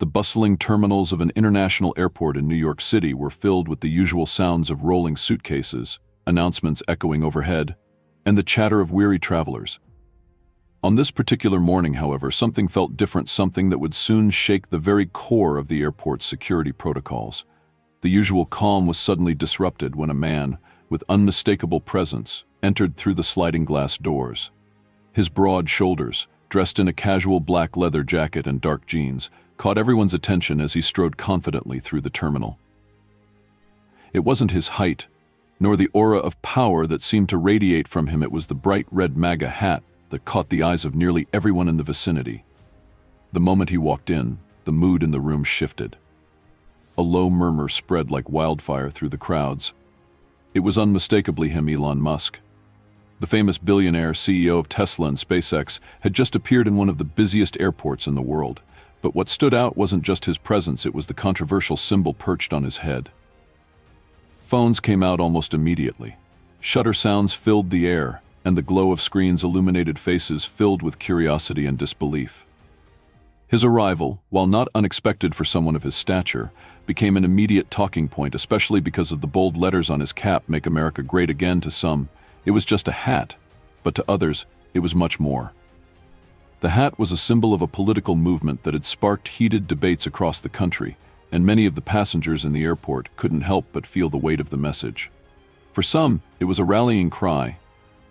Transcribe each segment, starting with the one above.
The bustling terminals of an international airport in New York City were filled with the usual sounds of rolling suitcases, announcements echoing overhead, and the chatter of weary travelers. On this particular morning, however, something felt different, something that would soon shake the very core of the airport's security protocols. The usual calm was suddenly disrupted when a man, with unmistakable presence, entered through the sliding glass doors. His broad shoulders, dressed in a casual black leather jacket and dark jeans, caught everyone's attention as he strode confidently through the terminal. It wasn't his height, nor the aura of power that seemed to radiate from him. It was the bright red MAGA hat that caught the eyes of nearly everyone in the vicinity. The moment he walked in, the mood in the room shifted. A low murmur spread like wildfire through the crowds. It was unmistakably him, Elon Musk. The famous billionaire CEO of Tesla and SpaceX had just appeared in one of the busiest airports in the world. But what stood out wasn't just his presence, it was the controversial symbol perched on his head. Phones came out almost immediately. Shutter sounds filled the air, and the glow of screens illuminated faces filled with curiosity and disbelief. His arrival, while not unexpected for someone of his stature, became an immediate talking point, especially because of the bold letters on his cap, "Make America Great Again." To some, it was just a hat, but to others, it was much more. The hat was a symbol of a political movement that had sparked heated debates across the country, and many of the passengers in the airport couldn't help but feel the weight of the message. For some, it was a rallying cry,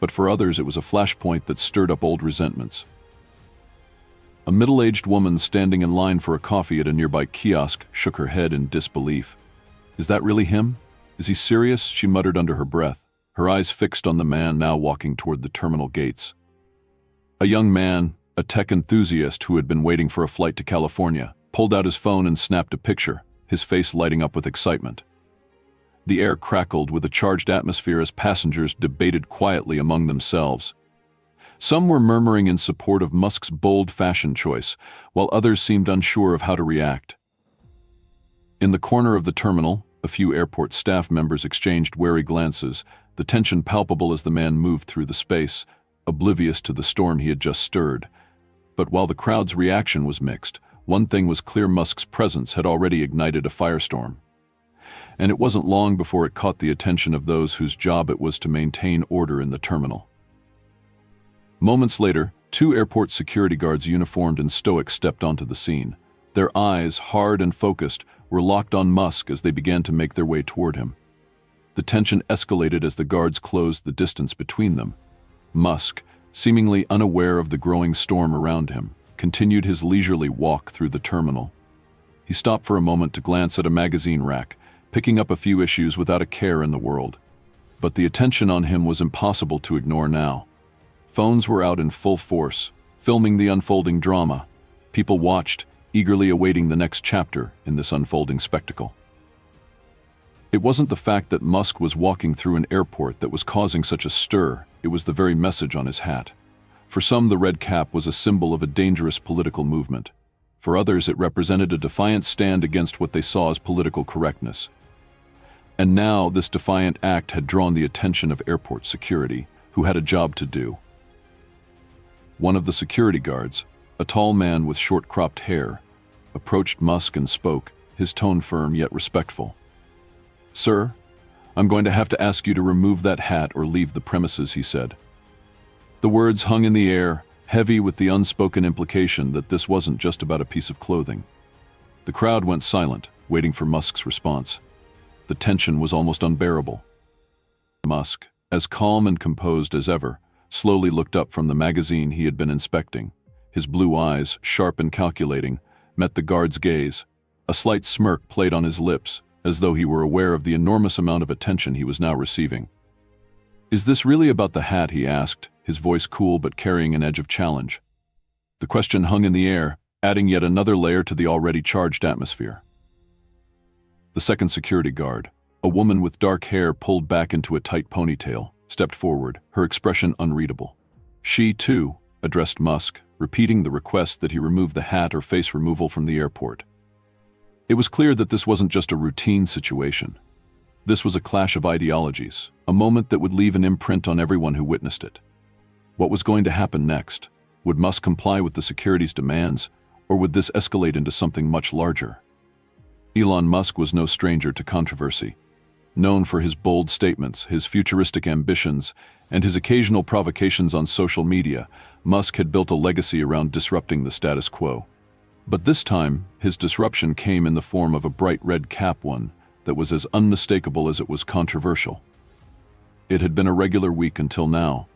but for others it was a flashpoint that stirred up old resentments. A middle-aged woman standing in line for a coffee at a nearby kiosk shook her head in disbelief. "Is that really him? Is he serious?" she muttered under her breath, her eyes fixed on the man now walking toward the terminal gates. A young man, a tech enthusiast who had been waiting for a flight to California, pulled out his phone and snapped a picture, his face lighting up with excitement. The air crackled with a charged atmosphere as passengers debated quietly among themselves. Some were murmuring in support of Musk's bold fashion choice, while others seemed unsure of how to react. In the corner of the terminal, a few airport staff members exchanged wary glances, the tension palpable as the man moved through the space, oblivious to the storm he had just stirred. But while the crowd's reaction was mixed, one thing was clear: Musk's presence had already ignited a firestorm. And it wasn't long before it caught the attention of those whose job it was to maintain order in the terminal. Moments later, two airport security guards uniformed and stoic stepped onto the scene. Their eyes, hard and focused, were locked on Musk as they began to make their way toward him. The tension escalated as the guards closed the distance between them. Musk, seemingly unaware of the growing storm around him, continued his leisurely walk through the terminal. He stopped for a moment to glance at a magazine rack, picking up a few issues without a care in the world. But the attention on him was impossible to ignore now. Phones were out in full force, filming the unfolding drama. People watched, eagerly awaiting the next chapter in this unfolding spectacle. It wasn't the fact that Musk was walking through an airport that was causing such a stir, it was the very message on his hat. For some, the red cap was a symbol of a dangerous political movement. For others, it represented a defiant stand against what they saw as political correctness. And now, this defiant act had drawn the attention of airport security, who had a job to do. One of the security guards, a tall man with short-cropped hair, approached Musk and spoke, his tone firm yet respectful. "Sir, I'm going to have to ask you to remove that hat or leave the premises," he said. The words hung in the air, heavy with the unspoken implication that this wasn't just about a piece of clothing. The crowd went silent, waiting for Musk's response. The tension was almost unbearable. Musk, as calm and composed as ever, slowly looked up from the magazine he had been inspecting. His blue eyes, sharp and calculating, met the guard's gaze. A slight smirk played on his lips, as though he were aware of the enormous amount of attention he was now receiving. "Is this really about the hat?" he asked, his voice cool but carrying an edge of challenge. The question hung in the air, adding yet another layer to the already charged atmosphere. The second security guard, a woman with dark hair pulled back into a tight ponytail, stepped forward, her expression unreadable. She, too, addressed Musk, repeating the request that he remove the hat or face removal from the airport. It was clear that this wasn't just a routine situation. This was a clash of ideologies, a moment that would leave an imprint on everyone who witnessed it. What was going to happen next? Would Musk comply with the security's demands, Or would this escalate into something much larger? Elon Musk was no stranger to controversy. Known for his bold statements, his futuristic ambitions, and his occasional provocations on social media, Musk had built a legacy around disrupting the status quo. But this time, his disruption came in the form of a bright red cap, one that was as unmistakable as it was controversial. It had been a regular week until now.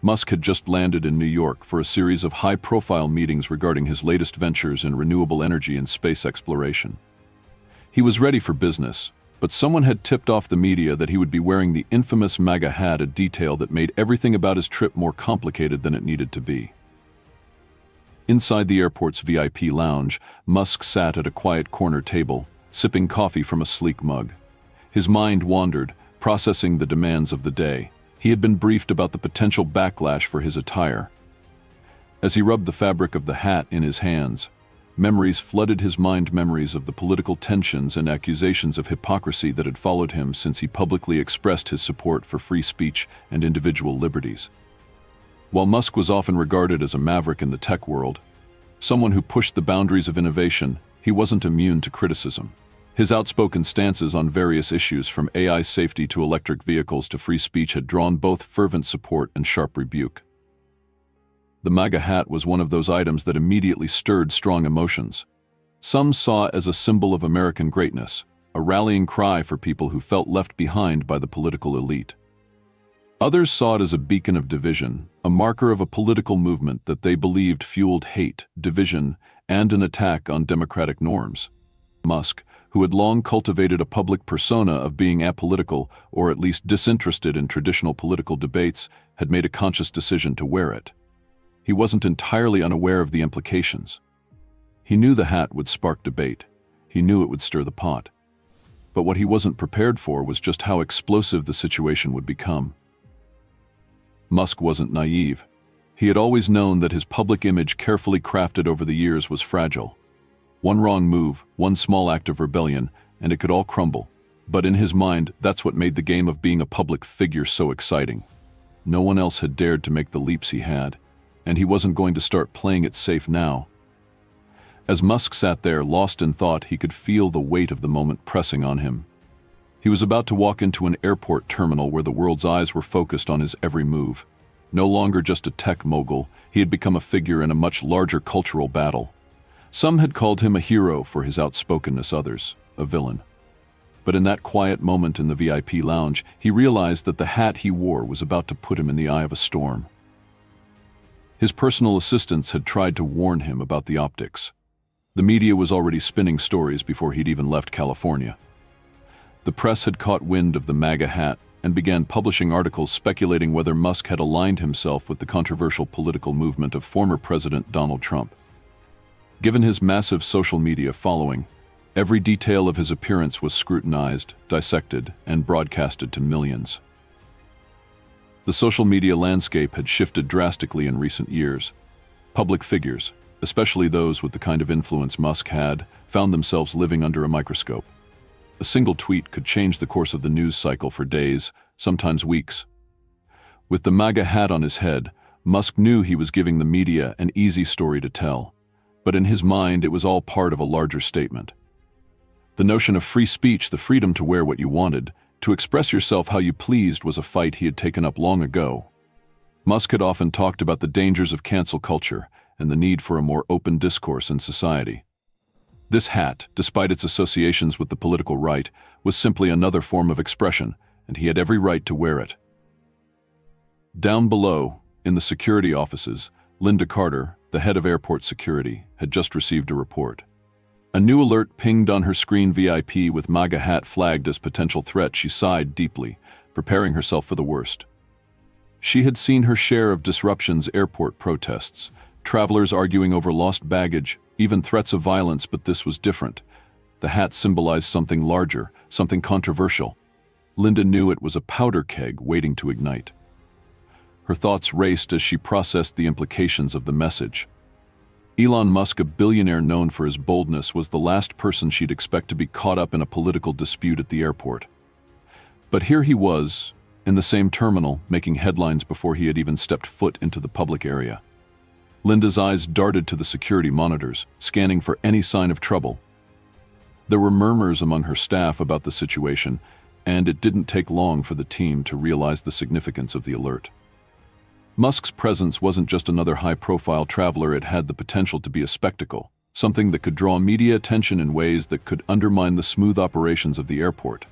Musk had just landed in New York for a series of high-profile meetings regarding his latest ventures in renewable energy and space exploration. He was ready for business, but someone had tipped off the media that he would be wearing the infamous MAGA hat, a detail that made everything about his trip more complicated than it needed to be. Inside the airport's VIP lounge, Musk sat at a quiet corner table, sipping coffee from a sleek mug. His mind wandered, processing the demands of the day. He had been briefed about the potential backlash for his attire. As he rubbed the fabric of the hat in his hands, memories flooded his mind, memories of the political tensions and accusations of hypocrisy that had followed him since he publicly expressed his support for free speech and individual liberties. While Musk was often regarded as a maverick in the tech world, someone who pushed the boundaries of innovation, he wasn't immune to criticism. His outspoken stances on various issues, from AI safety to electric vehicles to free speech, had drawn both fervent support and sharp rebuke. The MAGA hat was one of those items that immediately stirred strong emotions. Some saw it as a symbol of American greatness, a rallying cry for people who felt left behind by the political elite. Others saw it as a beacon of division, a marker of a political movement that they believed fueled hate, division, and an attack on democratic norms. Musk, who had long cultivated a public persona of being apolitical or at least disinterested in traditional political debates, had made a conscious decision to wear it. He wasn't entirely unaware of the implications. He knew the hat would spark debate. He knew it would stir the pot. But what he wasn't prepared for was just how explosive the situation would become. Musk wasn't naive. He had always known that his public image, carefully crafted over the years, was fragile. One wrong move, one small act of rebellion, and it could all crumble. But in his mind, that's what made the game of being a public figure so exciting. No one else had dared to make the leaps he had, and he wasn't going to start playing it safe now. As Musk sat there, lost in thought, he could feel the weight of the moment pressing on him. He was about to walk into an airport terminal where the world's eyes were focused on his every move. No longer just a tech mogul, he had become a figure in a much larger cultural battle. Some had called him a hero for his outspokenness, others a villain. But in that quiet moment in the VIP lounge, he realized that the hat he wore was about to put him in the eye of a storm. His personal assistants had tried to warn him about the optics. The media was already spinning stories before he'd even left California. The press had caught wind of the MAGA hat and began publishing articles speculating whether Musk had aligned himself with the controversial political movement of former President Donald Trump. Given his massive social media following, every detail of his appearance was scrutinized, dissected, and broadcasted to millions. The social media landscape had shifted drastically in recent years. Public figures, especially those with the kind of influence Musk had, found themselves living under a microscope. A single tweet could change the course of the news cycle for days, sometimes weeks. With the MAGA hat on his head, Musk knew he was giving the media an easy story to tell. But in his mind, it was all part of a larger statement. The notion of free speech, the freedom to wear what you wanted, to express yourself how you pleased, was a fight he had taken up long ago. Musk had often talked about the dangers of cancel culture and the need for a more open discourse in society. This hat, despite its associations with the political right, was simply another form of expression, and he had every right to wear it. Down below, in the security offices, Linda Carter, the head of airport security, had just received a report. A new alert pinged on her screen. VIP with MAGA hat flagged as potential threat. She sighed deeply, preparing herself for the worst. She had seen her share of disruptions: airport protests, travelers arguing over lost baggage, even threats of violence, but this was different. The hat symbolized something larger, something controversial. Linda knew it was a powder keg waiting to ignite. Her thoughts raced as she processed the implications of the message. Elon Musk, a billionaire known for his boldness, was the last person she'd expect to be caught up in a political dispute at the airport. But here he was, in the same terminal, making headlines before he had even stepped foot into the public area. Linda's eyes darted to the security monitors, scanning for any sign of trouble. There were murmurs among her staff about the situation, and it didn't take long for the team to realize the significance of the alert. Musk's presence wasn't just another high-profile traveler, it had the potential to be a spectacle, something that could draw media attention in ways that could undermine the smooth operations of the airport.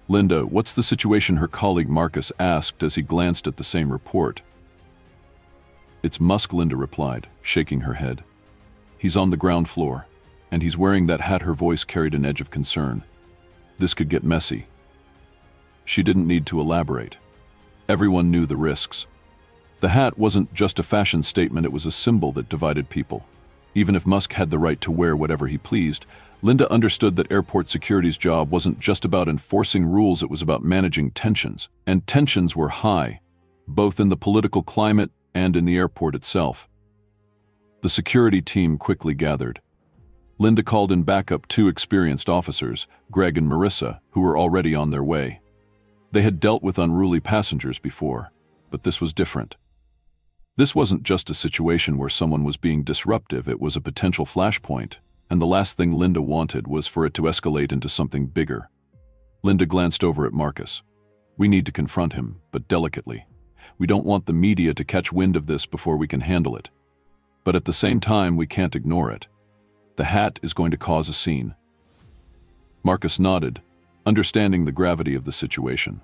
"Linda, what's the situation?" her colleague Marcus asked as he glanced at the same report. "It's Musk," Linda replied, shaking her head. "He's on the ground floor, and he's wearing that hat." Her voice carried an edge of concern. "This could get messy." She didn't need to elaborate. Everyone knew the risks. The hat wasn't just a fashion statement, it was a symbol that divided people. Even if Musk had the right to wear whatever he pleased, Linda understood that airport security's job wasn't just about enforcing rules, it was about managing tensions. And tensions were high, both in the political climate and in the airport itself. The security team quickly gathered. Linda called in backup 2 experienced officers, Greg and Marissa, who were already on their way. They had dealt with unruly passengers before, but this was different. This wasn't just a situation where someone was being disruptive, it was a potential flashpoint, and the last thing Linda wanted was for it to escalate into something bigger. Linda glanced over at Marcus. "We need to confront him, but delicately. We don't want the media to catch wind of this before we can handle it. But at the same time, we can't ignore it. The hat is going to cause a scene." Marcus nodded, understanding the gravity of the situation.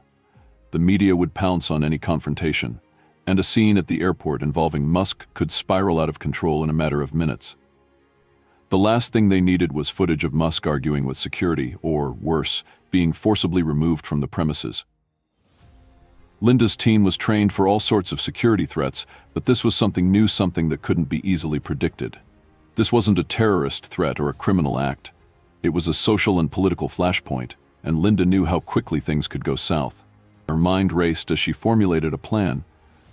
The media would pounce on any confrontation, and a scene at the airport involving Musk could spiral out of control in a matter of minutes. The last thing they needed was footage of Musk arguing with security, or worse, being forcibly removed from the premises. Linda's team was trained for all sorts of security threats, but this was something new, something that couldn't be easily predicted. This wasn't a terrorist threat or a criminal act. It was a social and political flashpoint, and Linda knew how quickly things could go south. Her mind raced as she formulated a plan.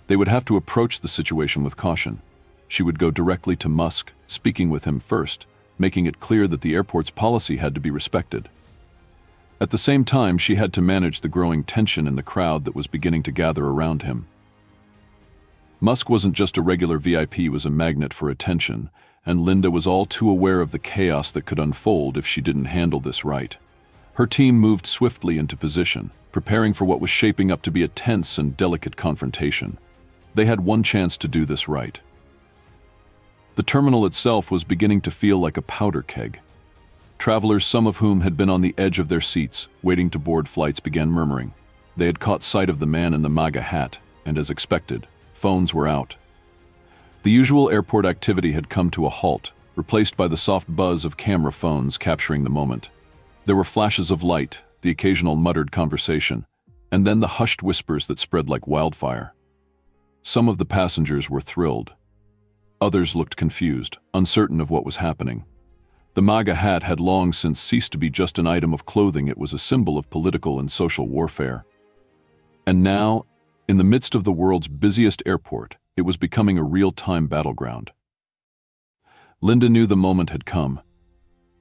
They would have to approach the situation with caution. She would go directly to Musk, speaking with him first, making it clear that the airport's policy had to be respected. At the same time, she had to manage the growing tension in the crowd that was beginning to gather around him. Musk wasn't just a regular VIP, he was a magnet for attention, and Linda was all too aware of the chaos that could unfold if she didn't handle this right. Her team moved swiftly into position, preparing for what was shaping up to be a tense and delicate confrontation. They had one chance to do this right. The terminal itself was beginning to feel like a powder keg. Travelers, some of whom had been on the edge of their seats, waiting to board flights, began murmuring. They had caught sight of the man in the MAGA hat, and as expected, phones were out. The usual airport activity had come to a halt, replaced by the soft buzz of camera phones capturing the moment. There were flashes of light, the occasional muttered conversation, and then the hushed whispers that spread like wildfire. Some of the passengers were thrilled. Others looked confused, uncertain of what was happening. The MAGA hat had long since ceased to be just an item of clothing, it was a symbol of political and social warfare. And now, in the midst of the world's busiest airport, it was becoming a real-time battleground. Linda knew the moment had come.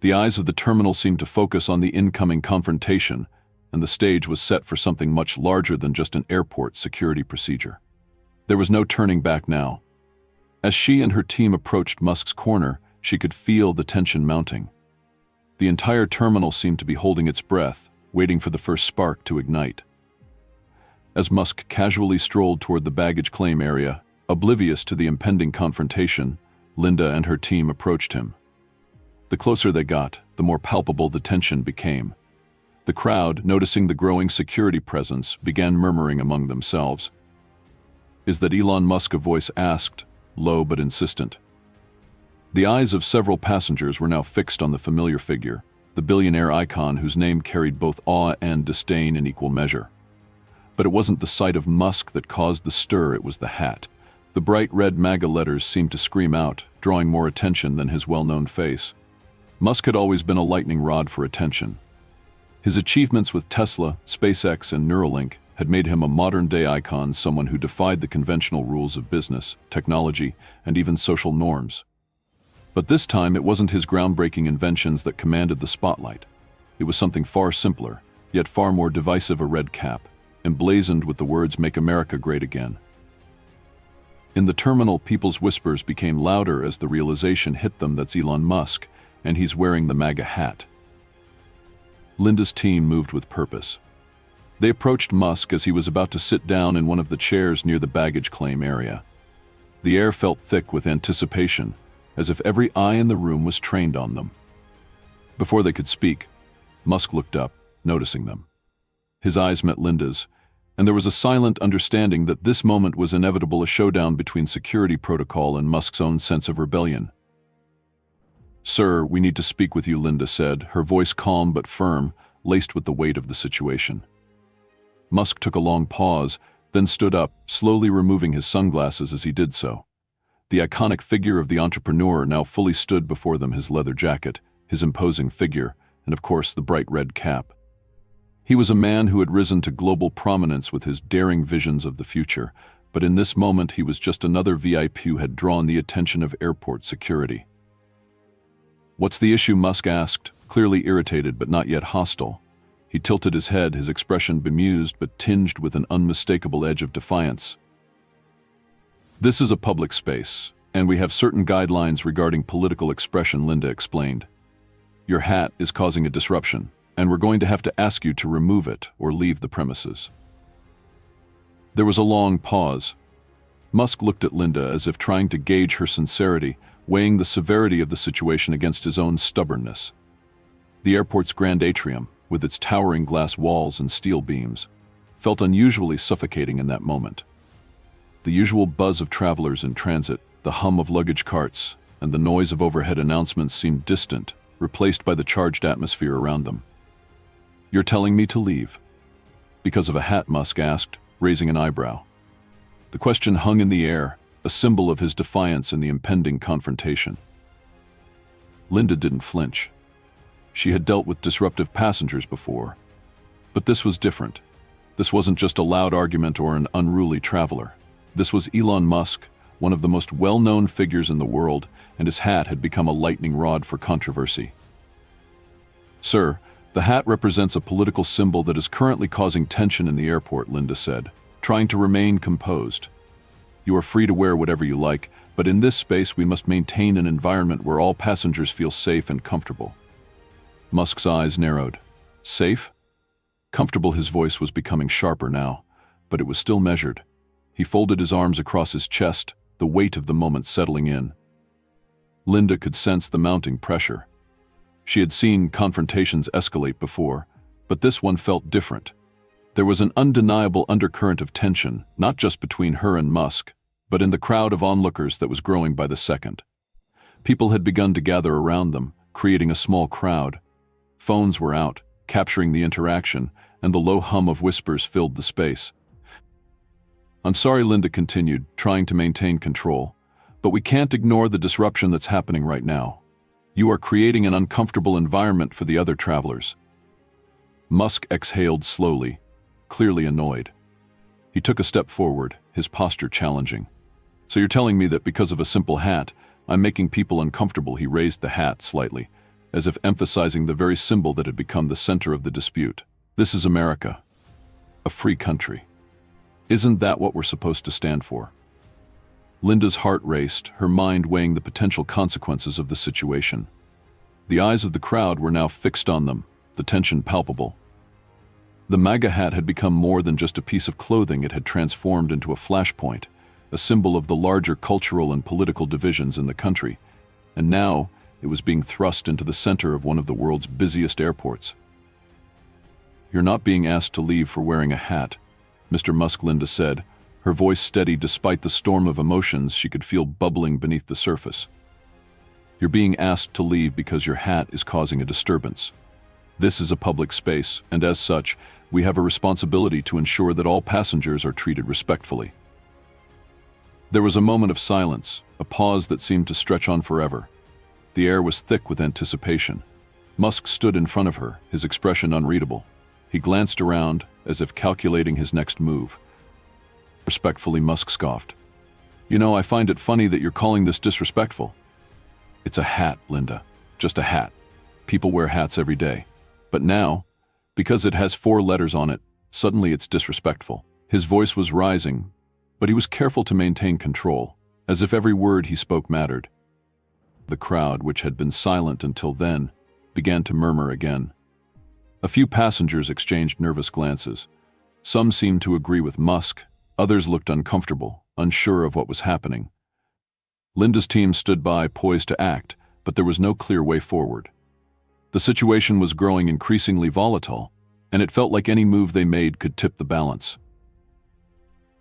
The eyes of the terminal seemed to focus on the incoming confrontation, and the stage was set for something much larger than just an airport security procedure. There was no turning back now. As she and her team approached Musk's corner, she could feel the tension mounting. The entire terminal seemed to be holding its breath, waiting for the first spark to ignite. As Musk casually strolled toward the baggage claim area, oblivious to the impending confrontation, Linda and her team approached him. The closer they got, the more palpable the tension became. The crowd, noticing the growing security presence, began murmuring among themselves. "Is that Elon Musk?" a voice asked, low but insistent. The eyes of several passengers were now fixed on the familiar figure, the billionaire icon whose name carried both awe and disdain in equal measure. But it wasn't the sight of Musk that caused the stir, it was the hat. The bright red MAGA letters seemed to scream out, drawing more attention than his well-known face. Musk had always been a lightning rod for attention. His achievements with Tesla, SpaceX, and Neuralink had made him a modern-day icon, someone who defied the conventional rules of business, technology, and even social norms. But this time, it wasn't his groundbreaking inventions that commanded the spotlight. It was something far simpler, yet far more divisive: a red cap, emblazoned with the words "Make America Great Again." In the terminal, people's whispers became louder as the realization hit them that's Elon Musk, and he's wearing the MAGA hat. Linda's team moved with purpose. They approached Musk as he was about to sit down in one of the chairs near the baggage claim area. The air felt thick with anticipation, as if every eye in the room was trained on them. Before they could speak, Musk looked up, noticing them. His eyes met Linda's, and there was a silent understanding that this moment was inevitable, a showdown between security protocol and Musk's own sense of rebellion. "Sir, we need to speak with you," Linda said, her voice calm but firm, laced with the weight of the situation. Musk took a long pause, then stood up, slowly removing his sunglasses as he did so. The iconic figure of the entrepreneur now fully stood before them, his leather jacket, his imposing figure, and of course the bright red cap. He was a man who had risen to global prominence with his daring visions of the future, but in this moment he was just another VIP who had drawn the attention of airport security. "What's the issue?" Musk asked, clearly irritated but not yet hostile. He tilted his head, his expression bemused but tinged with an unmistakable edge of defiance. "This is a public space, and we have certain guidelines regarding political expression," Linda explained. "Your hat is causing a disruption, and we're going to have to ask you to remove it or leave the premises." There was a long pause. Musk looked at Linda as if trying to gauge her sincerity, weighing the severity of the situation against his own stubbornness. The airport's grand atrium, with its towering glass walls and steel beams, felt unusually suffocating in that moment. The usual buzz of travelers in transit, the hum of luggage carts, and the noise of overhead announcements seemed distant, replaced by the charged atmosphere around them. "You're telling me to leave?" "Because of a hat?" Musk asked, raising an eyebrow. The question hung in the air, a symbol of his defiance in the impending confrontation. Linda didn't flinch. She had dealt with disruptive passengers before. But this was different. This wasn't just a loud argument or an unruly traveler. This was Elon Musk, one of the most well-known figures in the world, and his hat had become a lightning rod for controversy. "Sir, the hat represents a political symbol that is currently causing tension in the airport," Linda said, trying to remain composed. "You are free to wear whatever you like, but in this space we must maintain an environment where all passengers feel safe and comfortable." Musk's eyes narrowed. "Safe? Comfortable?" His voice was becoming sharper now, but it was still measured. He folded his arms across his chest, the weight of the moment settling in. Linda could sense the mounting pressure. She had seen confrontations escalate before, but this one felt different. There was an undeniable undercurrent of tension, not just between her and Musk, but in the crowd of onlookers that was growing by the second. People had begun to gather around them, creating a small crowd. Phones were out, capturing the interaction, and the low hum of whispers filled the space. "I'm sorry," Linda continued, trying to maintain control, "but we can't ignore the disruption that's happening right now. You are creating an uncomfortable environment for the other travelers." Musk exhaled slowly, clearly annoyed. He took a step forward, his posture challenging. "So you're telling me that because of a simple hat, I'm making people uncomfortable?" He raised the hat slightly, as if emphasizing the very symbol that had become the center of the dispute. "This is America, a free country. Isn't that what we're supposed to stand for?" Linda's heart raced, her mind weighing the potential consequences of the situation. The eyes of the crowd were now fixed on them, the tension palpable. The MAGA hat had become more than just a piece of clothing. It had transformed into a flashpoint, a symbol of the larger cultural and political divisions in the country, and now it was being thrust into the center of one of the world's busiest airports. "You're not being asked to leave for wearing a hat, Mr. Musk," Linda said, her voice steady despite the storm of emotions she could feel bubbling beneath the surface. "You're being asked to leave because your hat is causing a disturbance. This is a public space, and as such, we have a responsibility to ensure that all passengers are treated respectfully." There was a moment of silence, a pause that seemed to stretch on forever. The air was thick with anticipation. Musk stood in front of her, his expression unreadable. He glanced around, as if calculating his next move. Respectfully, Musk scoffed. "You know, I find it funny that you're calling this disrespectful." "It's a hat, Linda. Just a hat. People wear hats every day. But now, because it has 4 letters on it, suddenly it's disrespectful." His voice was rising, but he was careful to maintain control. as if every word he spoke mattered. The crowd, which had been silent until then, began to murmur again. A few passengers exchanged nervous glances. Some seemed to agree with Musk, others looked uncomfortable, unsure of what was happening. Linda's team stood by, poised to act, but there was no clear way forward. The situation was growing increasingly volatile, and it felt like any move they made could tip the balance.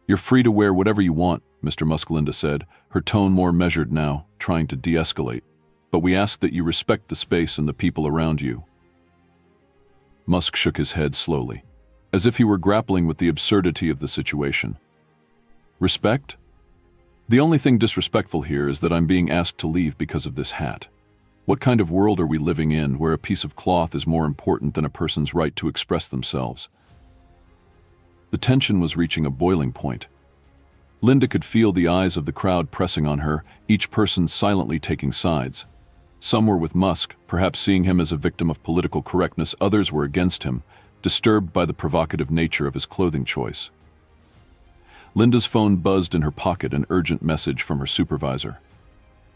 "You're free to wear whatever you want," Mr. Musk, Linda said, her tone more measured now, trying to de-escalate. "But we ask that you respect the space and the people around you." Musk shook his head slowly, as if he were grappling with the absurdity of the situation. "Respect? The only thing disrespectful here is that I'm being asked to leave because of this hat. What kind of world are we living in where a piece of cloth is more important than a person's right to express themselves?" The tension was reaching a boiling point. Linda could feel the eyes of the crowd pressing on her, each person silently taking sides. Some were with Musk, perhaps seeing him as a victim of political correctness. Others were against him, disturbed by the provocative nature of his clothing choice. Linda's phone buzzed in her pocket, an urgent message from her supervisor.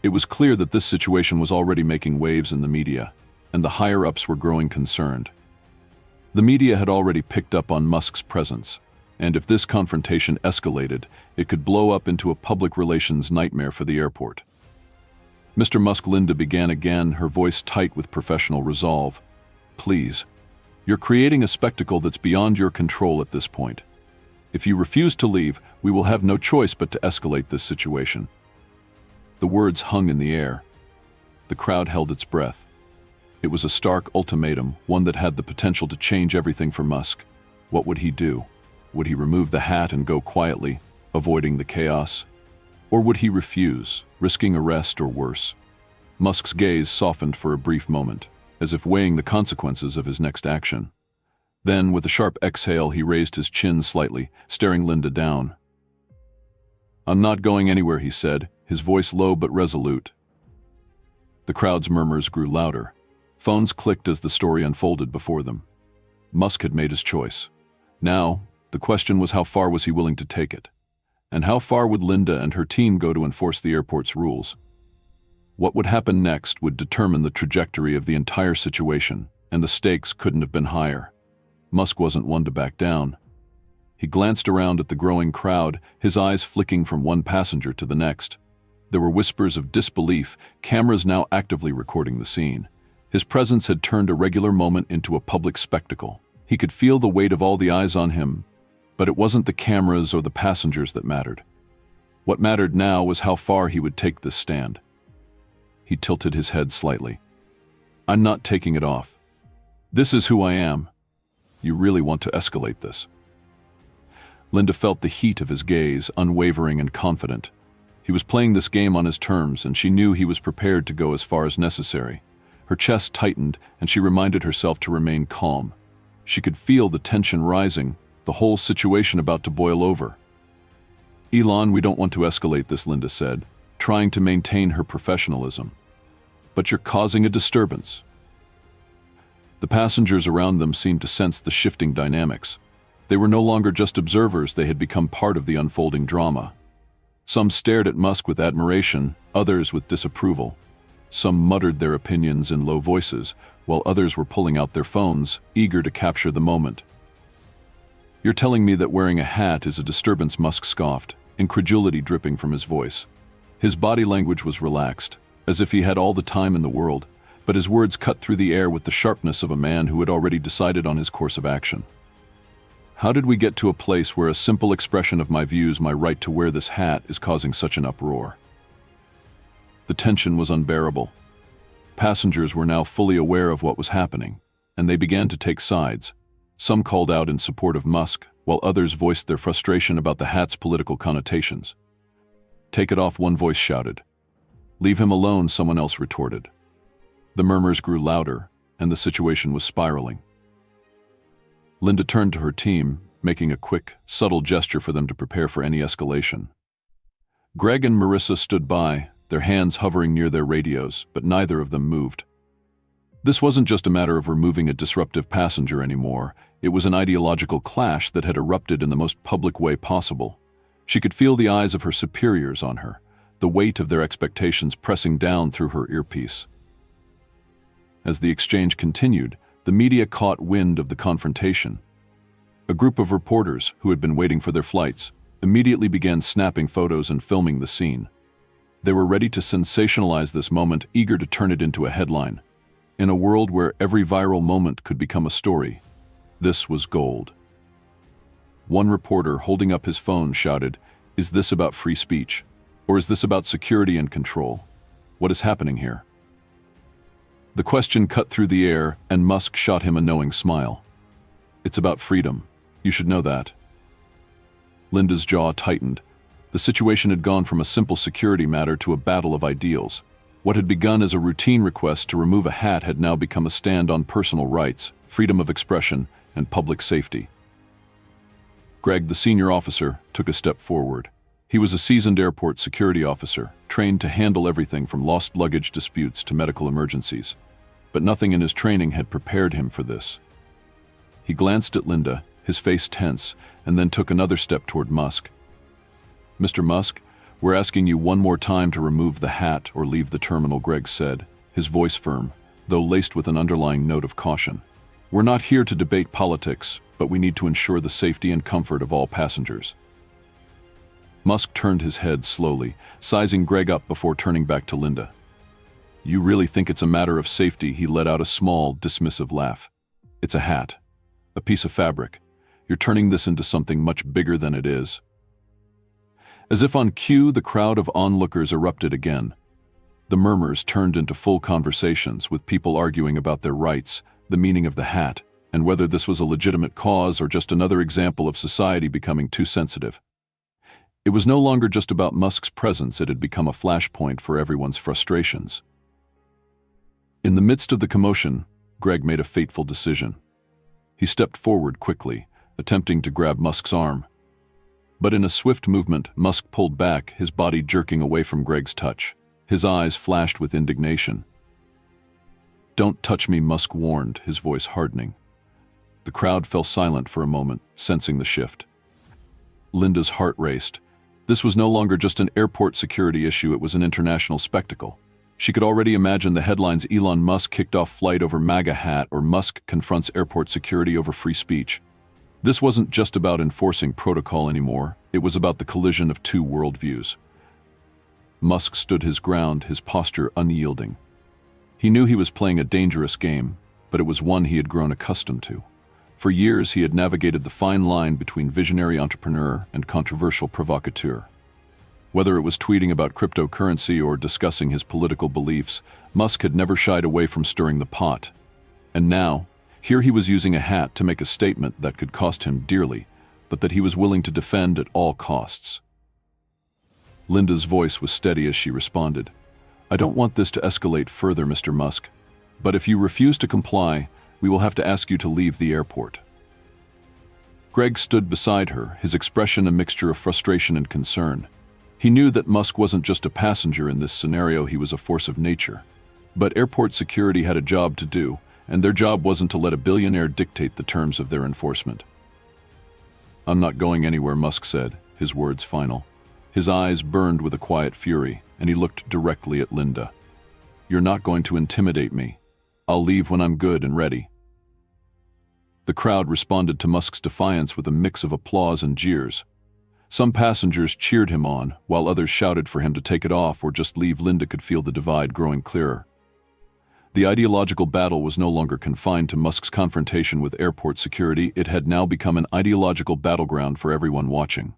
It was clear that this situation was already making waves in the media, and the higher-ups were growing concerned. The media had already picked up on Musk's presence, and if this confrontation escalated, it could blow up into a public relations nightmare for the airport. "Mr. Musk," Linda began again, her voice tight with professional resolve. "Please. You're creating a spectacle that's beyond your control at this point. If you refuse to leave, we will have no choice but to escalate this situation." The words hung in the air. The crowd held its breath. It was a stark ultimatum, one that had the potential to change everything for Musk. What would he do? Would he remove the hat and go quietly, avoiding the chaos? Or would he refuse, risking arrest or worse? Musk's gaze softened for a brief moment, as if weighing the consequences of his next action. Then, with a sharp exhale, he raised his chin slightly, staring Linda down. "I'm not going anywhere," he said, his voice low but resolute. The crowd's murmurs grew louder. Phones clicked as the story unfolded before them. Musk had made his choice. Now, the question was, how far was he willing to take it? And how far would Linda and her team go to enforce the airport's rules? What would happen next would determine the trajectory of the entire situation, and the stakes couldn't have been higher. Musk wasn't one to back down. He glanced around at the growing crowd, his eyes flicking from one passenger to the next. There were whispers of disbelief, cameras now actively recording the scene. His presence had turned a regular moment into a public spectacle. He could feel the weight of all the eyes on him, but it wasn't the cameras or the passengers that mattered. What mattered now was how far he would take this stand. He tilted his head slightly. "I'm not taking it off. This is who I am. You really want to escalate this." Linda felt the heat of his gaze, unwavering and confident. He was playing this game on his terms, and she knew he was prepared to go as far as necessary. Her chest tightened, and she reminded herself to remain calm. She could feel the tension rising, the whole situation about to boil over. "Elon, we don't want to escalate this," Linda said, trying to maintain her professionalism. "But you're causing a disturbance." The passengers around them seemed to sense the shifting dynamics. They were no longer just observers, they had become part of the unfolding drama. Some stared at Musk with admiration, others with disapproval. Some muttered their opinions in low voices, while others were pulling out their phones, eager to capture the moment. "You're telling me that wearing a hat is a disturbance?" Musk scoffed, incredulity dripping from his voice. His body language was relaxed, as if he had all the time in the world, but his words cut through the air with the sharpness of a man who had already decided on his course of action. "How did we get to a place where a simple expression of my views, my right to wear this hat, is causing such an uproar?" The tension was unbearable. Passengers were now fully aware of what was happening, and they began to take sides. Some called out in support of Musk, while others voiced their frustration about the hat's political connotations. "Take it off," one voice shouted. "Leave him alone," someone else retorted. The murmurs grew louder, and the situation was spiraling. Linda turned to her team, making a quick, subtle gesture for them to prepare for any escalation. Greg and Marissa stood by, their hands hovering near their radios, but neither of them moved. This wasn't just a matter of removing a disruptive passenger anymore. It was an ideological clash that had erupted in the most public way possible. She could feel the eyes of her superiors on her, the weight of their expectations pressing down through her earpiece. As the exchange continued, the media caught wind of the confrontation. A group of reporters, who had been waiting for their flights, immediately began snapping photos and filming the scene. They were ready to sensationalize this moment, eager to turn it into a headline. In a world where every viral moment could become a story, this was gold. One reporter, holding up his phone, shouted, "Is this about free speech? Or is this about security and control? What is happening here?" The question cut through the air, and Musk shot him a knowing smile. "It's about freedom. You should know that." Linda's jaw tightened. The situation had gone from a simple security matter to a battle of ideals. What had begun as a routine request to remove a hat had now become a stand on personal rights, freedom of expression, and public safety. Greg, the senior officer, took a step forward. He was a seasoned airport security officer, trained to handle everything from lost luggage disputes to medical emergencies. But nothing in his training had prepared him for this. He glanced at Linda, his face tense, and then took another step toward Musk. "Mr. Musk, we're asking you one more time to remove the hat or leave the terminal," Greg said, his voice firm, though laced with an underlying note of caution. "We're not here to debate politics, but we need to ensure the safety and comfort of all passengers." Musk turned his head slowly, sizing Greg up before turning back to Linda. "You really think it's a matter of safety?" He let out a small, dismissive laugh. "It's a hat. A piece of fabric. You're turning this into something much bigger than it is." As if on cue, the crowd of onlookers erupted again. The murmurs turned into full conversations, with people arguing about their rights, the meaning of the hat, and whether this was a legitimate cause or just another example of society becoming too sensitive. It was no longer just about Musk's presence, it had become a flashpoint for everyone's frustrations. In the midst of the commotion, Greg made a fateful decision. He stepped forward quickly, attempting to grab Musk's arm. But in a swift movement, Musk pulled back, his body jerking away from Greg's touch. His eyes flashed with indignation. "Don't touch me," Musk warned, his voice hardening. The crowd fell silent for a moment, sensing the shift. Linda's heart raced. This was no longer just an airport security issue, it was an international spectacle. She could already imagine the headlines: "Elon Musk kicked off flight over MAGA hat," or "Musk confronts airport security over free speech." This wasn't just about enforcing protocol anymore, it was about the collision of two worldviews. Musk stood his ground, his posture unyielding. He knew he was playing a dangerous game, but it was one he had grown accustomed to. For years, he had navigated the fine line between visionary entrepreneur and controversial provocateur. Whether it was tweeting about cryptocurrency or discussing his political beliefs, Musk had never shied away from stirring the pot. And now, here he was using a hat to make a statement that could cost him dearly, but that he was willing to defend at all costs. Linda's voice was steady as she responded. "I don't want this to escalate further, Mr. Musk, but if you refuse to comply, we will have to ask you to leave the airport." Greg stood beside her, his expression a mixture of frustration and concern. He knew that Musk wasn't just a passenger in this scenario, he was a force of nature. But airport security had a job to do, and their job wasn't to let a billionaire dictate the terms of their enforcement. "I'm not going anywhere," Musk said, his words final. His eyes burned with a quiet fury, and he looked directly at Linda. "You're not going to intimidate me. I'll leave when I'm good and ready." The crowd responded to Musk's defiance with a mix of applause and jeers. Some passengers cheered him on, while others shouted for him to take it off or just leave. Linda could feel the divide growing clearer. The ideological battle was no longer confined to Musk's confrontation with airport security, it had now become an ideological battleground for everyone watching.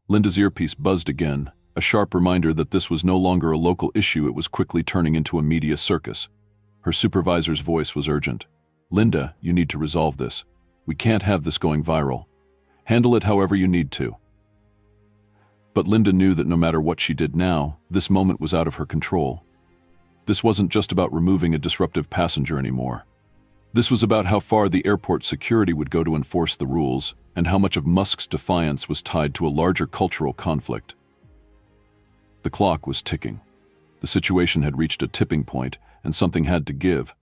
Linda's earpiece buzzed again, a sharp reminder that this was no longer a local issue, it was quickly turning into a media circus. Her supervisor's voice was urgent. "Linda, you need to resolve this. We can't have this going viral. Handle it however you need to." But Linda knew that no matter what she did now, this moment was out of her control. This wasn't just about removing a disruptive passenger anymore. This was about how far the airport security would go to enforce the rules, and how much of Musk's defiance was tied to a larger cultural conflict. The clock was ticking. The situation had reached a tipping point, and something had to give.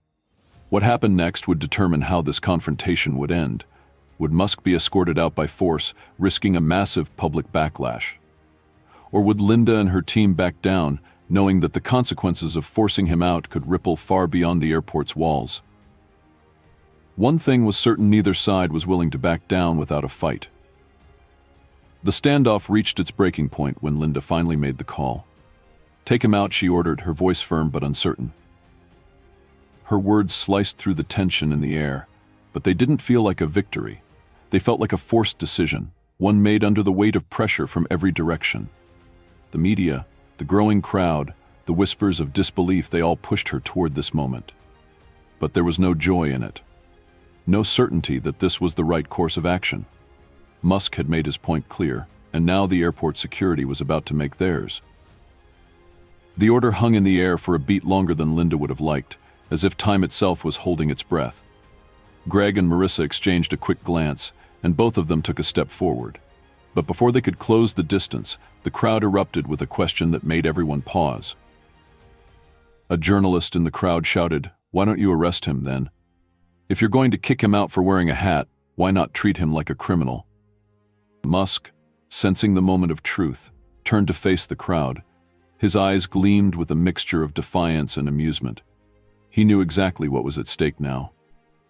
What happened next would determine how this confrontation would end. Would Musk be escorted out by force, risking a massive public backlash? Or would Linda and her team back down, knowing that the consequences of forcing him out could ripple far beyond the airport's walls? One thing was certain: neither side was willing to back down without a fight. The standoff reached its breaking point when Linda finally made the call. "Take him out," she ordered, her voice firm but uncertain. Her words sliced through the tension in the air, but they didn't feel like a victory. They felt like a forced decision, one made under the weight of pressure from every direction. The media, the growing crowd, the whispers of disbelief, they all pushed her toward this moment. But there was no joy in it. No certainty that this was the right course of action. Musk had made his point clear, and now the airport security was about to make theirs. The order hung in the air for a beat longer than Linda would have liked, as if time itself was holding its breath. Greg and Marissa exchanged a quick glance, and both of them took a step forward. But before they could close the distance, the crowd erupted with a question that made everyone pause. A journalist in the crowd shouted, "Why don't you arrest him, then? If you're going to kick him out for wearing a hat, why not treat him like a criminal?" Musk, sensing the moment of truth, turned to face the crowd. His eyes gleamed with a mixture of defiance and amusement. He knew exactly what was at stake now.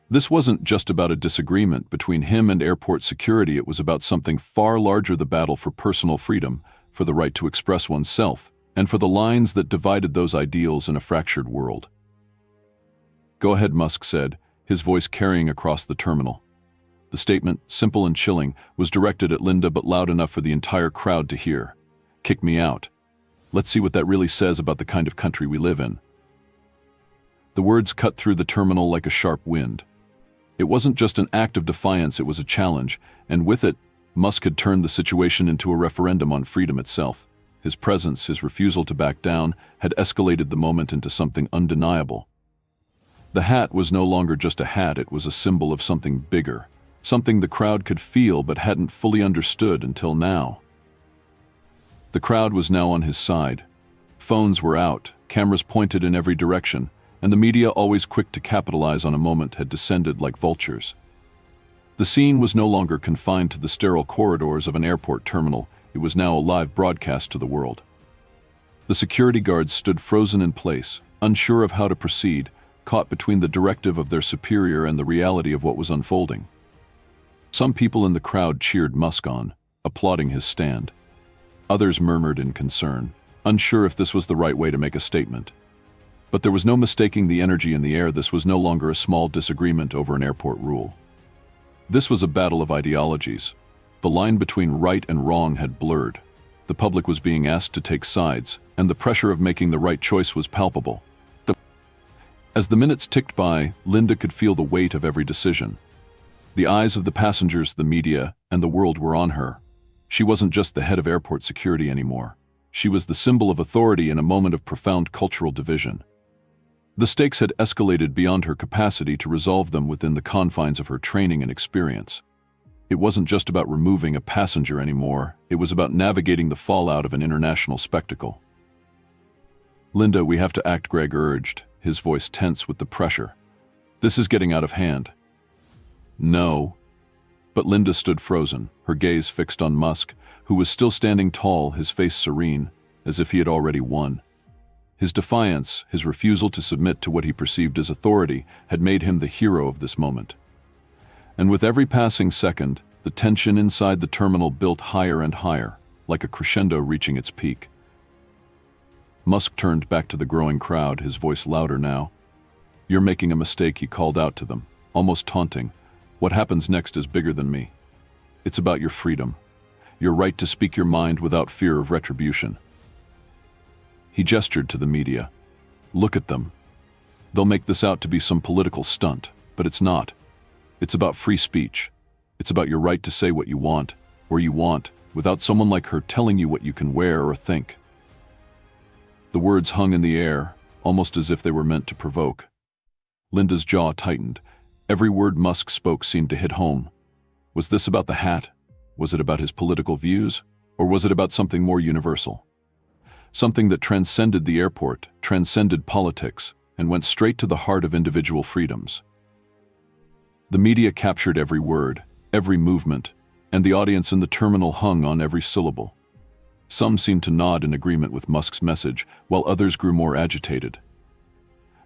This wasn't just about a disagreement between him and airport security. It was about something far larger: the battle for personal freedom, for the right to express oneself, and for the lines that divided those ideals in a fractured world. "Go ahead," Musk said, his voice carrying across the terminal. The statement, simple and chilling, was directed at Linda but loud enough for the entire crowd to hear. "Kick me out. Let's see what that really says about the kind of country we live in." The words cut through the terminal like a sharp wind. It wasn't just an act of defiance, it was a challenge, and with it, Musk had turned the situation into a referendum on freedom itself. His presence, his refusal to back down, had escalated the moment into something undeniable. The hat was no longer just a hat, it was a symbol of something bigger, something the crowd could feel but hadn't fully understood until now. The crowd was now on his side. Phones were out, cameras pointed in every direction, and the media, always quick to capitalize on a moment, had descended like vultures. The scene was no longer confined to the sterile corridors of an airport terminal. It was now a live broadcast to the world. The security guards stood frozen in place, unsure of how to proceed, caught between the directive of their superior and the reality of what was unfolding. Some people in the crowd cheered Musk on, applauding his stand. Others murmured in concern, unsure if this was the right way to make a statement. But there was no mistaking the energy in the air. This was no longer a small disagreement over an airport rule. This was a battle of ideologies. The line between right and wrong had blurred. The public was being asked to take sides, and the pressure of making the right choice was palpable. As the minutes ticked by, Linda could feel the weight of every decision. The eyes of the passengers, the media, and the world were on her. She wasn't just the head of airport security anymore. She was the symbol of authority in a moment of profound cultural division. The stakes had escalated beyond her capacity to resolve them within the confines of her training and experience. It wasn't just about removing a passenger anymore, it was about navigating the fallout of an international spectacle. "Linda, we have to act," Greg urged, his voice tense with the pressure. "This is getting out of hand." "No." But Linda stood frozen, her gaze fixed on Musk, who was still standing tall, his face serene, as if he had already won. His defiance, his refusal to submit to what he perceived as authority, had made him the hero of this moment. And with every passing second, the tension inside the terminal built higher and higher, like a crescendo reaching its peak. Musk turned back to the growing crowd, his voice louder now. "You're making a mistake," he called out to them, almost taunting. "What happens next is bigger than me. It's about your freedom, your right to speak your mind without fear of retribution." He gestured to the media. "Look at them. They'll make this out to be some political stunt, but it's not. It's about free speech. It's about your right to say what you want, where you want, without someone like her telling you what you can wear or think." The words hung in the air, almost as if they were meant to provoke. Linda's jaw tightened. Every word Musk spoke seemed to hit home. Was this about the hat? Was it about his political views? Or was it about something more universal? Something that transcended the airport, transcended politics, and went straight to the heart of individual freedoms. The media captured every word, every movement, and the audience in the terminal hung on every syllable. Some seemed to nod in agreement with Musk's message, while others grew more agitated.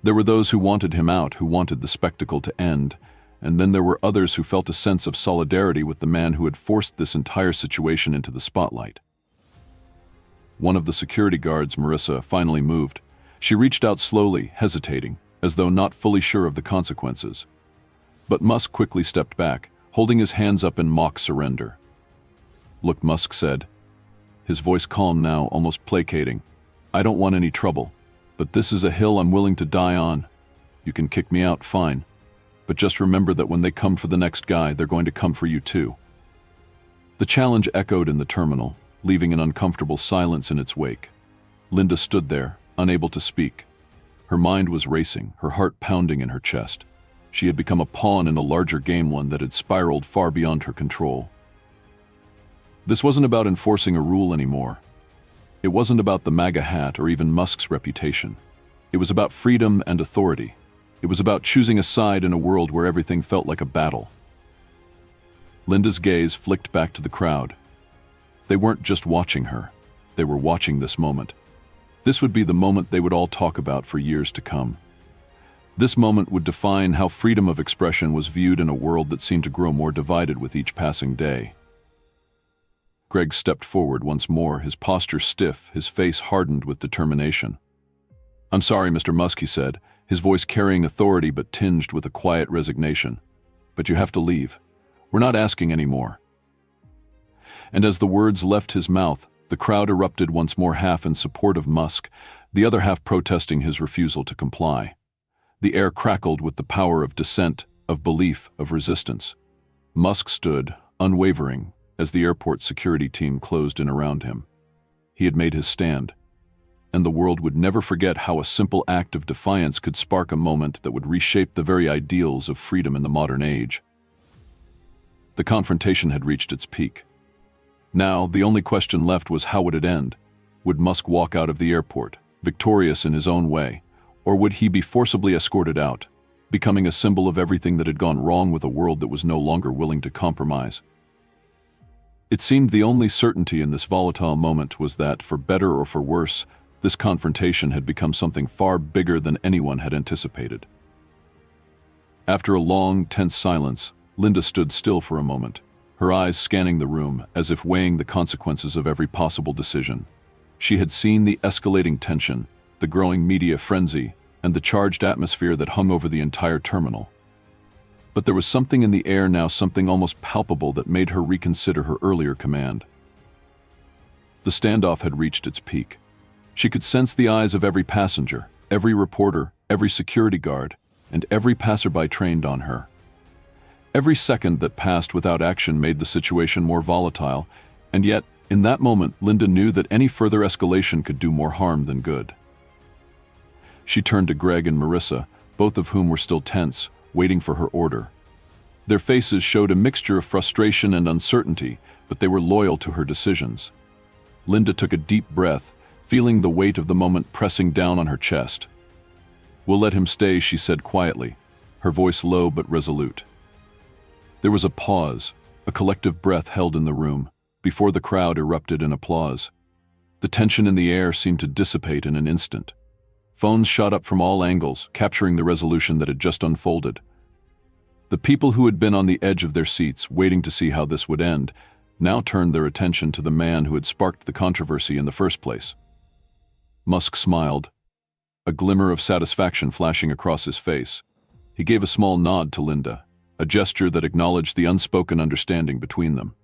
There were those who wanted him out, who wanted the spectacle to end, and then there were others who felt a sense of solidarity with the man who had forced this entire situation into the spotlight. One of the security guards, Marissa, finally moved. She reached out slowly, hesitating, as though not fully sure of the consequences. But Musk quickly stepped back, holding his hands up in mock surrender. "Look," Musk said, his voice calm now, almost placating. "I don't want any trouble, but this is a hill I'm willing to die on. You can kick me out, fine. But just remember that when they come for the next guy, they're going to come for you too." The challenge echoed in the terminal, leaving an uncomfortable silence in its wake. Linda stood there, unable to speak. Her mind was racing, her heart pounding in her chest. She had become a pawn in a larger game, one that had spiraled far beyond her control. This wasn't about enforcing a rule anymore. It wasn't about the MAGA hat or even Musk's reputation. It was about freedom and authority. It was about choosing a side in a world where everything felt like a battle. Linda's gaze flicked back to the crowd. They weren't just watching her. They were watching this moment. This would be the moment they would all talk about for years to come. This moment would define how freedom of expression was viewed in a world that seemed to grow more divided with each passing day. Greg stepped forward once more, his posture stiff, his face hardened with determination. "I'm sorry, Mr. Musk," he said, his voice carrying authority but tinged with a quiet resignation. "But you have to leave. We're not asking any more." And as the words left his mouth, the crowd erupted once more, half in support of Musk, the other half protesting his refusal to comply. The air crackled with the power of dissent, of belief, of resistance. Musk stood, unwavering, as the airport security team closed in around him. He had made his stand, and the world would never forget how a simple act of defiance could spark a moment that would reshape the very ideals of freedom in the modern age. The confrontation had reached its peak. Now, the only question left was, how would it end? Would Musk walk out of the airport, victorious in his own way, or would he be forcibly escorted out, becoming a symbol of everything that had gone wrong with a world that was no longer willing to compromise? It seemed the only certainty in this volatile moment was that, for better or for worse, this confrontation had become something far bigger than anyone had anticipated. After a long, tense silence, Linda stood still for a moment, her eyes scanning the room as if weighing the consequences of every possible decision. She had seen the escalating tension, the growing media frenzy, and the charged atmosphere that hung over the entire terminal. But there was something in the air now, something almost palpable, that made her reconsider her earlier command. The standoff had reached its peak. She could sense the eyes of every passenger, every reporter, every security guard, and every passerby trained on her. Every second that passed without action made the situation more volatile, and yet, in that moment, Linda knew that any further escalation could do more harm than good. She turned to Greg and Marissa, both of whom were still tense, waiting for her order. Their faces showed a mixture of frustration and uncertainty, but they were loyal to her decisions. Linda took a deep breath, feeling the weight of the moment pressing down on her chest. "We'll let him stay," she said quietly, her voice low but resolute. There was a pause, a collective breath held in the room, before the crowd erupted in applause. The tension in the air seemed to dissipate in an instant. Phones shot up from all angles, capturing the resolution that had just unfolded. The people who had been on the edge of their seats, waiting to see how this would end, now turned their attention to the man who had sparked the controversy in the first place. Musk smiled, a glimmer of satisfaction flashing across his face. He gave a small nod to Linda, a gesture that acknowledged the unspoken understanding between them.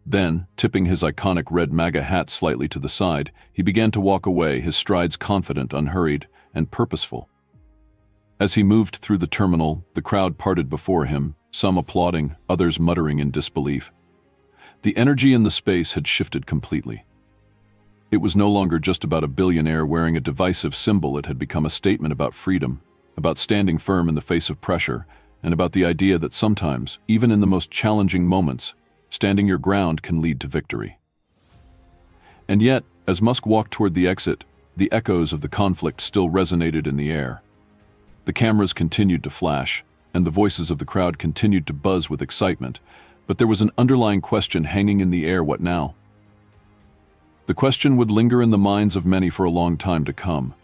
Then, tipping his iconic red MAGA hat slightly to the side, he began to walk away, his strides confident, unhurried, and purposeful. As he moved through the terminal, the crowd parted before him, some applauding, others muttering in disbelief. The energy in the space had shifted completely. It was no longer just about a billionaire wearing a divisive symbol. It had become a statement about freedom, about standing firm in the face of pressure, and about the idea that sometimes, even in the most challenging moments, standing your ground can lead to victory. And yet, as Musk walked toward the exit, the echoes of the conflict still resonated in the air. The cameras continued to flash, and the voices of the crowd continued to buzz with excitement, but there was an underlying question hanging in the air: what now? The question would linger in the minds of many for a long time to come.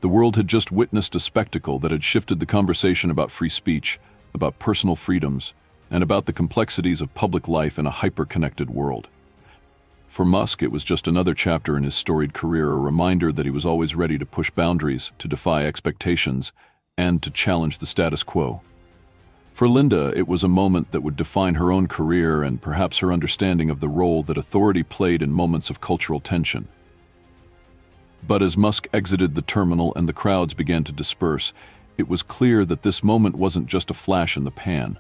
The world had just witnessed a spectacle that had shifted the conversation about free speech, about personal freedoms, and about the complexities of public life in a hyper-connected world. For Musk, it was just another chapter in his storied career, a reminder that he was always ready to push boundaries, to defy expectations, and to challenge the status quo. For Linda, it was a moment that would define her own career and perhaps her understanding of the role that authority played in moments of cultural tension. But as Musk exited the terminal and the crowds began to disperse, it was clear that this moment wasn't just a flash in the pan.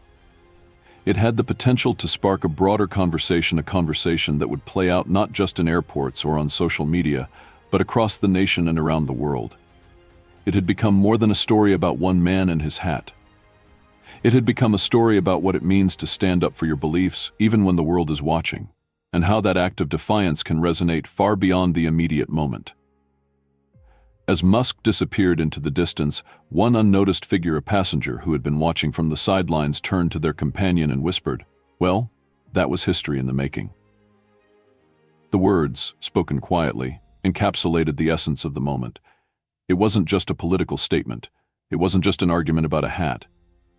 It had the potential to spark a broader conversation, a conversation that would play out not just in airports or on social media, but across the nation and around the world. It had become more than a story about one man and his hat. It had become a story about what it means to stand up for your beliefs, even when the world is watching, and how that act of defiance can resonate far beyond the immediate moment. As Musk disappeared into the distance, one unnoticed figure, a passenger who had been watching from the sidelines, turned to their companion and whispered, "Well, that was history in the making." The words, spoken quietly, encapsulated the essence of the moment. It wasn't just a political statement. It wasn't just an argument about a hat.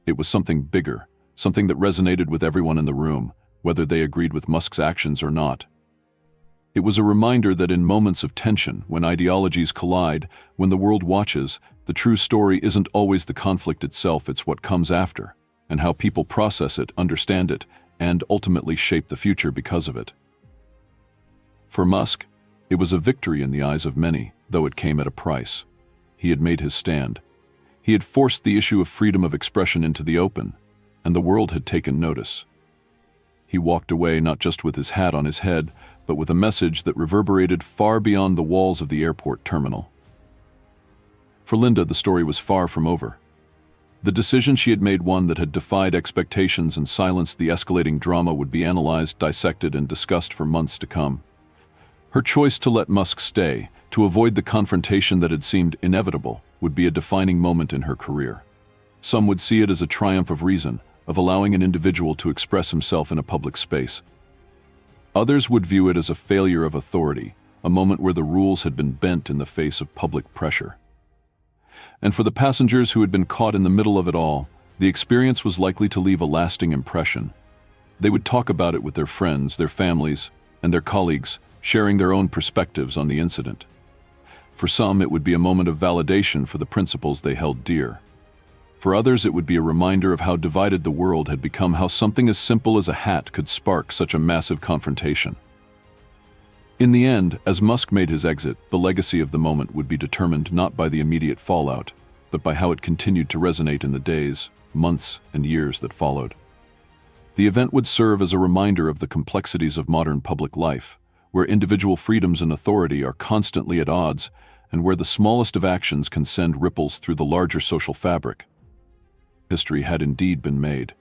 It was something bigger, something that resonated with everyone in the room, whether they agreed with Musk's actions or not. It was a reminder that in moments of tension, when ideologies collide, when the world watches, the true story isn't always the conflict itself, it's what comes after, and how people process it, understand it, and ultimately shape the future because of it. For Musk, it was a victory in the eyes of many, though it came at a price. He had made his stand. He had forced the issue of freedom of expression into the open, and the world had taken notice. He walked away not just with his hat on his head, but with a message that reverberated far beyond the walls of the airport terminal. For Linda, the story was far from over. The decision she had made, one that had defied expectations and silenced the escalating drama, would be analyzed, dissected, and discussed for months to come. Her choice to let Musk stay, to avoid the confrontation that had seemed inevitable, would be a defining moment in her career. Some would see it as a triumph of reason, of allowing an individual to express himself in a public space. Others would view it as a failure of authority, a moment where the rules had been bent in the face of public pressure. And for the passengers who had been caught in the middle of it all, the experience was likely to leave a lasting impression. They would talk about it with their friends, their families, and their colleagues, sharing their own perspectives on the incident. For some, it would be a moment of validation for the principles they held dear. For others, it would be a reminder of how divided the world had become, how something as simple as a hat could spark such a massive confrontation. In the end, as Musk made his exit, the legacy of the moment would be determined not by the immediate fallout, but by how it continued to resonate in the days, months, and years that followed. The event would serve as a reminder of the complexities of modern public life, where individual freedoms and authority are constantly at odds, and where the smallest of actions can send ripples through the larger social fabric. History had indeed been made,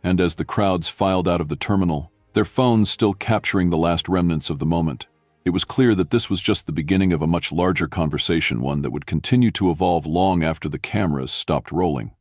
and as the crowds filed out of the terminal, their phones still capturing the last remnants of the moment, it was clear that this was just the beginning of a much larger conversation, one that would continue to evolve long after the cameras stopped rolling.